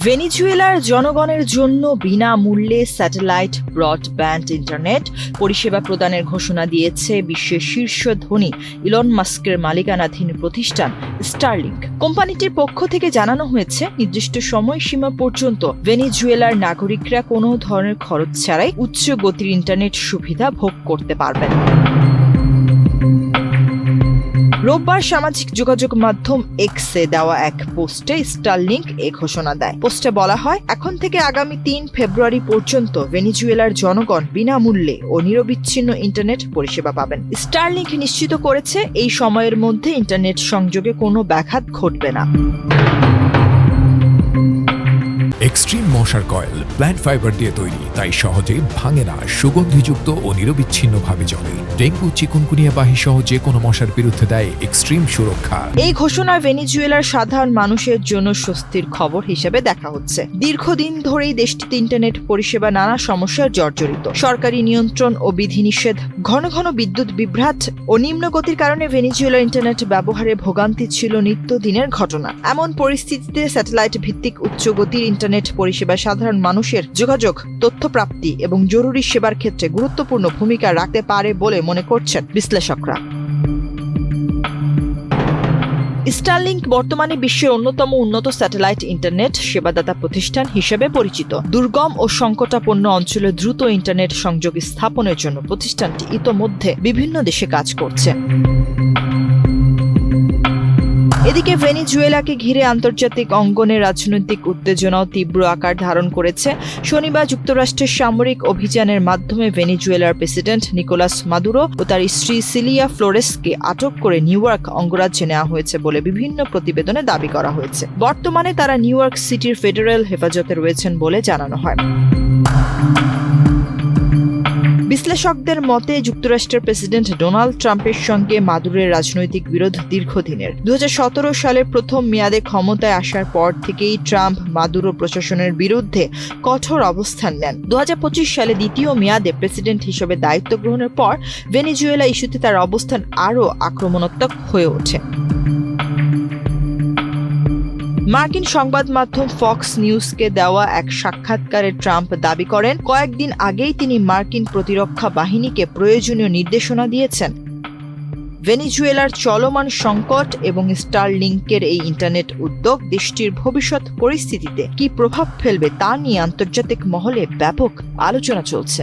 ভেনেজুয়েলার জনগণের জন্য বিনামূল্যে স্যাটেলাইট ব্রডব্যান্ড ইন্টারনেট পরিষেবা প্রদানের ঘোষণা দিয়েছে বিশ্বের শীর্ষ ধনী ইলন মাস্কের মালিকানাধীন প্রতিষ্ঠান স্টারলিংক। কোম্পানিটির পক্ষ থেকে জানানো হয়েছে, নির্দিষ্ট সময়সীমা পর্যন্ত ভেনেজুয়েলার নাগরিকরা কোনো ধরনের খরচ ছাড়াই উচ্চ গতির ইন্টারনেট সুবিধা ভোগ করতে পারবেন। রোববার সামাজিক যোগাযোগ মাধ্যম এক্সে দেওয়া এক পোস্টে স্টারলিংক এ ঘোষণা দেয়। পোস্টে বলা হয়, এখন থেকে আগামী ৩ ফেব্রুয়ারি পর্যন্ত ভেনেজুয়েলার জনগণ বিনামূল্যে ও নিরবিচ্ছিন্ন ইন্টারনেট পরিষেবা পাবেন। স্টারলিংক নিশ্চিত করেছে, এই সময়ের মধ্যে ইন্টারনেট সংযোগে কোনো ব্যাঘাত ঘটবে না। এক্সট্রিম মশার কয়েল প্ল্যান্ট ফাইবার দিয়ে তৈরি, তাই সহজে ভাঙে না, সুগন্ধিযুক্ত ও নিরবিচ্ছিন্নভাবে চলে। ডেঙ্গু, চিকুনগুনিয়া বাহি সহ যে কোনো মশার বিরুদ্ধে দেয় এক্সট্রিম সুরক্ষা। এই ঘোষণা ভেনেজুয়েলার সাধারণ মানুষের জন্য স্বস্তির খবর হিসেবে দেখা হচ্ছে। দীর্ঘদিন ধরেই দেশটিতে ইন্টারনেট পরিষেবা নানা সমস্যার জর্জরিত। সরকারি নিয়ন্ত্রণ ও বিধিনিষেধ, ঘন ঘন বিদ্যুৎ বিভ্রাট ও নিম্নগতির কারণে ভেনেজুয়েলার ইন্টারনেট ব্যবহারে ভোগান্তি ছিল নিত্যদিনের ঘটনা। এমন পরিস্থিতিতে স্যাটেলাইট ভিত্তিক উচ্চগতির ইন্টারনেট পরিষেবা সাধারণ মানুষের যোগাযোগ, তথ্য প্রাপ্তি এবং জরুরি সেবার ক্ষেত্রে গুরুত্বপূর্ণ ভূমিকা রাখতে পারে বলে মনে করছেন বিশ্লেষকরা। স্টারলিংক বর্তমানে বিশ্বের অন্যতম উন্নত স্যাটেলাইট ইন্টারনেট সেবাদাতা প্রতিষ্ঠান হিসেবে পরিচিত। দুর্গম ও সংকটাপন্ন অঞ্চলে দ্রুত ইন্টারনেট সংযোগ স্থাপনের জন্য প্রতিষ্ঠানটি ইতোমধ্যে বিভিন্ন দেশে কাজ করছে। এদিকে ভেনেজুয়েলাকে ঘিরে আন্তর্জাতিক অঙ্গনে রাজনৈতিক উত্তেজনাও তীব্র আকার ধারণ করেছে। শনিবার যুক্তরাষ্ট্রের সামরিক অভিযানের মাধ্যমে ভেনেজুয়েলার প্রেসিডেন্ট নিকোলাস মাদুরো ও তার স্ত্রী সিলিয়া ফ্লোরেসকে আটক করে নিউ ইয়র্ক অঙ্গরাজ্যে নেওয়া হয়েছে বলে বিভিন্ন প্রতিবেদনে দাবি করা হয়েছে। বর্তমানে তারা নিউ ইয়র্ক সিটির ফেডারেল হেফাজতে রয়েছেন বলে জানানো হয়। বিশ্লেষকদের মতে, যুক্তরাষ্ট্রের প্রেসিডেন্ট ডোনাল্ড ট্রাম্পের সঙ্গে মাদুরোর রাজনৈতিক বিরোধ দীর্ঘদিনের। ২০১৭ সালের প্রথম মেয়াদে ক্ষমতায় আসার পর থেকেই ট্রাম্প মাদুরো প্রশাসনের বিরুদ্ধে কঠোর অবস্থান নেন। ২০২৫ সালে দ্বিতীয় মেয়াদে প্রেসিডেন্ট হিসেবে দায়িত্ব গ্রহণের পর ভেনেজুয়েলা ইস্যুতে তার অবস্থান আরও আক্রমণাত্মক হয়ে ওঠে। মার্কিন সংবাদ মাধ্যম ফক্স নিউজকে দেওয়া এক সাক্ষাৎকারে ট্রাম্প দাবি করেন, কয়েকদিন আগেই তিনি মার্কিন প্রতিরক্ষা বাহিনীকে প্রয়োজনীয় নির্দেশনা দিয়েছেন। ভেনেজুয়েলার চলমান সংকট এবং স্টারলিংকের এই ইন্টারনেট উদ্যোগ দেশটির ভবিষ্যৎ পরিস্থিতিতে কী প্রভাব ফেলবে তা নিয়ে আন্তর্জাতিক মহলে ব্যাপক আলোচনা চলছে।